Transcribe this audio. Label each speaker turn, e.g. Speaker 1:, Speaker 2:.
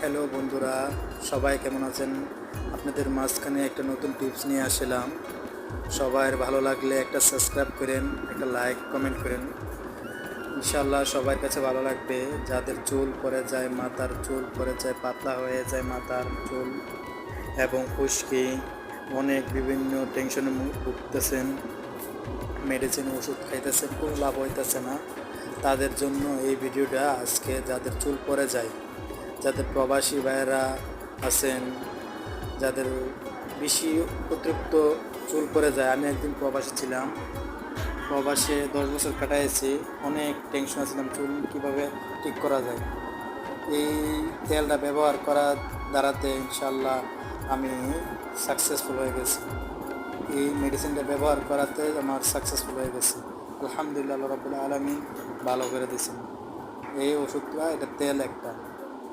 Speaker 1: Hello বন্ধুরা, সবাই কেমন আছেন? আপনাদের মাঝখানে একটা নতুন টিপস নিয়ে আসলাম। সবার ভালো লাগলে একটা সাবস্ক্রাইব করেন, একটা লাইক কমেন্ট করেন। ইনশাল্লাহ সবার কাছে ভালো লাগবে। যাদের চুল পড়ে যায়, মাথার চুল পড়ে যায়, পাতলা হয়ে যায় মাথার চুল এবং খুশকি, অনেক বিভিন্ন টেনশনে ভুগতেছেন, মেডিসিন ওষুধ খাইতেছেন, কোনো লাভ হইতেছে না, তাদের জন্য এই ভিডিওটা আজকে। যাদের চুল পড়ে যায়, যাদের প্রবাসী ভাইয়েরা আছেন, যাদের বেশি অতিরিক্ত চুল পড়ে যায়। আমি একদিন প্রবাসী ছিলাম, প্রবাসে 10 বছর কাটাইছি, অনেক টেনশন ছিলাম চুল কীভাবে ঠিক করা যায়। এই তেলটা ব্যবহার করার দ্বারাতে ইনশাল্লাহ আমি সাকসেসফুল হয়ে গেছি। এই মেডিসিনটা ব্যবহার করাতে আমার সাকসেসফুল হয়ে গেছে, আলহামদুলিল্লাহ। আল্লাহ রাব্বুল আলামিন ভালো করে দিয়েছেন। এই ওষুধটা, এটা তেল একটা।